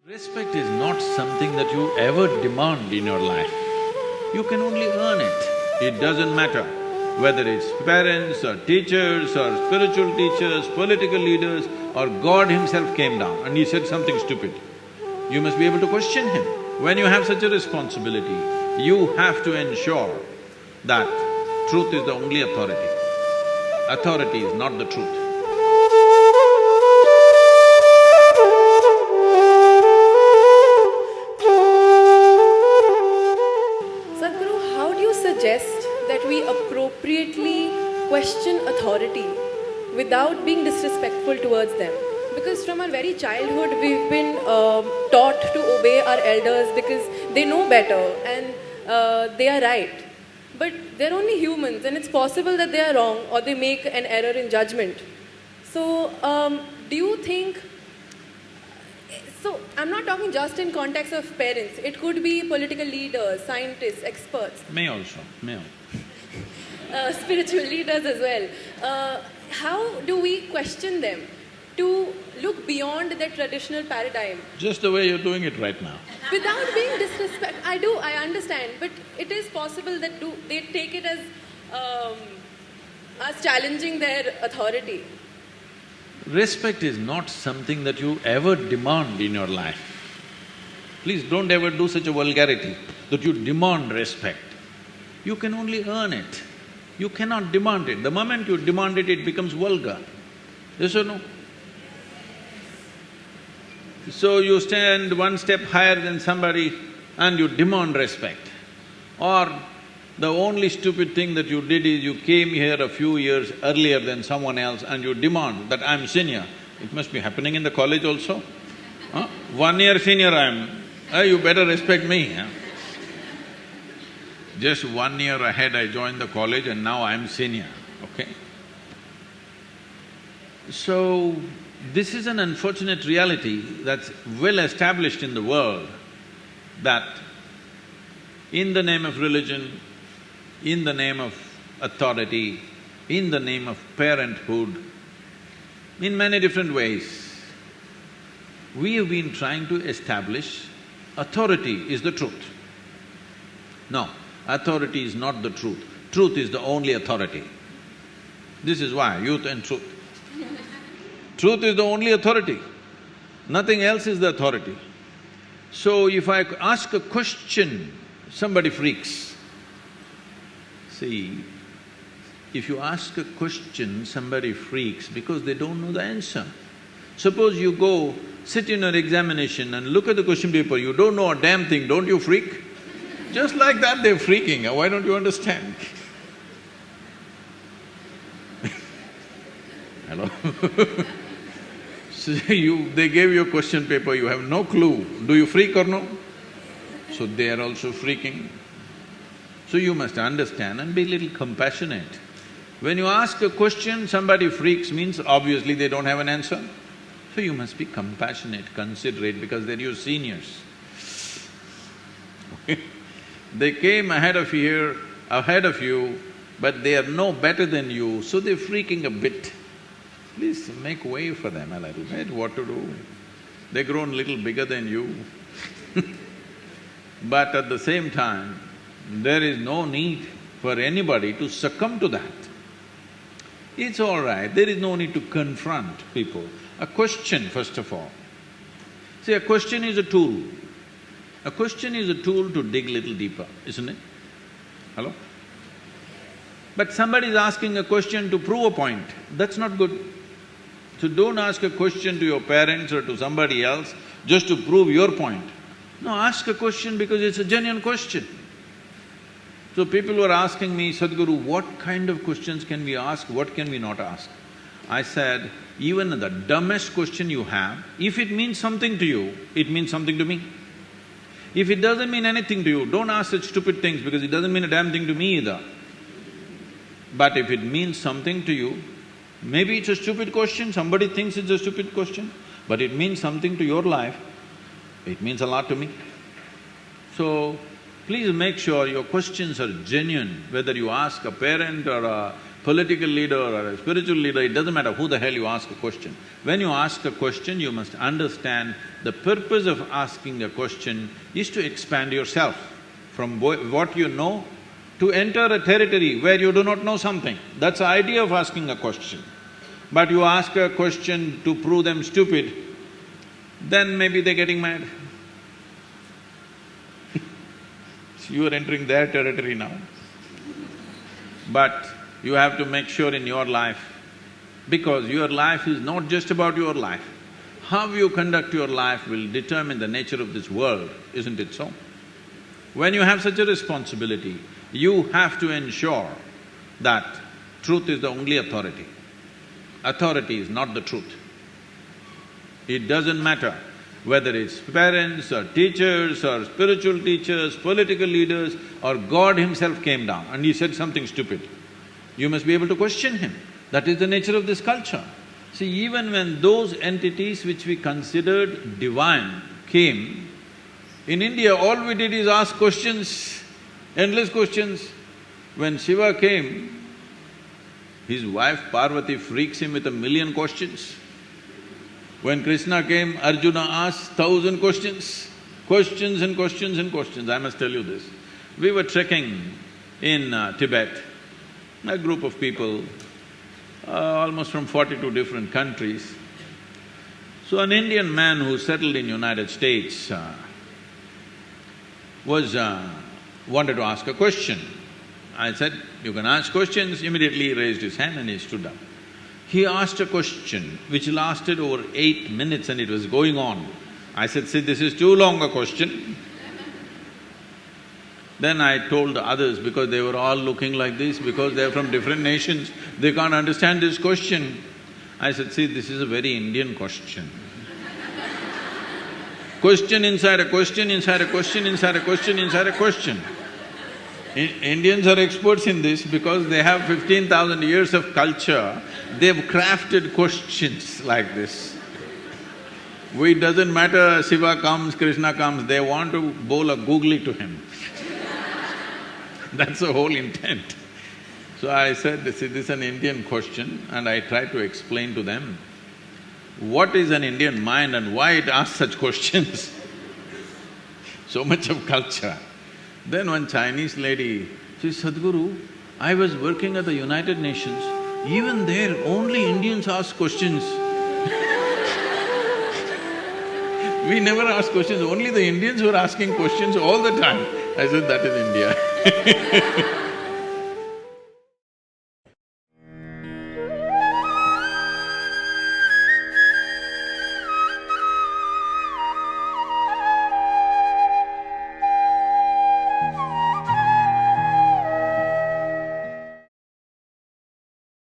Respect is not something that you ever demand in your life. You can only earn it. It doesn't matter whether it's parents or teachers or spiritual teachers, political leaders, or God himself came down and he said something stupid. You must be able to question him. When you have such a responsibility, you have to ensure that truth is the only authority. Authority is not the truth. Sadhguru, how do you suggest that we appropriately question authority without being disrespectful towards them? Because from our very childhood, we've been taught to obey our elders because they know better and they are right. But they're only humans and it's possible that they are wrong or they make an error in judgment. So, do you think… So, I'm not talking just in context of parents. It could be political leaders, scientists, experts. May also. Spiritual leaders as well. How do we question them to look beyond their traditional paradigm? Just the way you're doing it right now. Without being disrespectful. I understand, but it is possible that they take it as challenging their authority. Respect is not something that you ever demand in your life. Please don't ever do such a vulgarity that you demand respect. You can only earn it. You cannot demand it. The moment you demand it, it becomes vulgar. Yes or no? So you stand one step higher than somebody and you demand respect. Or the only stupid thing that you did is you came here a few years earlier than someone else and you demand that I'm senior. It must be happening in the college also. 1 year senior I am, you better respect me. Just 1 year ahead I joined the college and now I'm senior, okay? So, this is an unfortunate reality that's well established in the world, that in the name of religion, in the name of authority, in the name of parenthood, in many different ways, we have been trying to establish authority is the truth. No, authority is not the truth. Truth is the only authority. This is why, youth and truth. Truth is the only authority. Nothing else is the authority. So if I ask a question, somebody freaks. See, if you ask a question, somebody freaks because they don't know the answer. Suppose you go, sit in an examination and look at the question paper, you don't know a damn thing, don't you freak? Just like that they're freaking, why don't you understand? Hello? So they gave you a question paper, you have no clue, do you freak or no? So they are also freaking. So you must understand and be a little compassionate. When you ask a question, somebody freaks means obviously they don't have an answer. So you must be compassionate, considerate because they're your seniors. They came ahead of you, but they are no better than you, so they're freaking a bit. Please make way for them a little bit, what to do? They've grown a little bigger than you. But at the same time, there is no need for anybody to succumb to that. It's all right, there is no need to confront people. A question, first of all. See, a question is a tool. A question is a tool to dig little deeper, isn't it? Hello? But somebody is asking a question to prove a point, that's not good. So don't ask a question to your parents or to somebody else just to prove your point. No, ask a question because it's a genuine question. So people were asking me, Sadhguru, what kind of questions can we ask, what can we not ask? I said, even the dumbest question you have, if it means something to you, it means something to me. If it doesn't mean anything to you, don't ask such stupid things because it doesn't mean a damn thing to me either. But if it means something to you, maybe it's a stupid question, somebody thinks it's a stupid question, but it means something to your life, it means a lot to me. So, please make sure your questions are genuine, whether you ask a parent or a political leader or a spiritual leader, it doesn't matter who the hell you ask a question. When you ask a question, you must understand the purpose of asking a question is to expand yourself from what you know to enter a territory where you do not know something. That's the idea of asking a question. But you ask a question to prove them stupid, then maybe they're getting mad. You are entering their territory now. But you have to make sure in your life, because your life is not just about your life. How you conduct your life will determine the nature of this world, isn't it so? When you have such a responsibility, you have to ensure that truth is the only authority. Authority is not the truth. It doesn't matter whether it's parents or teachers or spiritual teachers, political leaders, or God himself came down and he said something stupid. You must be able to question him. That is the nature of this culture. See, even when those entities which we considered divine came, in India all we did is ask questions, endless questions. When Shiva came, his wife Parvati freaks him with 1,000,000 questions. When Krishna came, Arjuna asked 1,000 questions, questions and questions and questions. I must tell you this. We were trekking in Tibet, a group of people, almost from 42 different countries. So an Indian man who settled in United States wanted to ask a question. I said, "You can ask questions." Immediately he raised his hand and he stood up. He asked a question which lasted over 8 minutes and it was going on. I said, "See, this is too long a question." Then I told the others, because they were all looking like this, because they're from different nations, they can't understand this question. I said, "See, this is a very Indian question." Question inside a question, inside a question, inside a question, inside a question. Indians are experts in this because they have 15,000 years of culture, they've crafted questions like this. It doesn't matter Shiva comes, Krishna comes, they want to bowl a googly to him. That's the whole intent. So I said, "See, this is an Indian question," and I tried to explain to them what is an Indian mind and why it asks such questions. So much of culture. Then one Chinese lady, she said, "Sadhguru, I was working at the United Nations, even there only Indians ask questions." We never ask questions, only the Indians were asking questions all the time. I said, "That is India."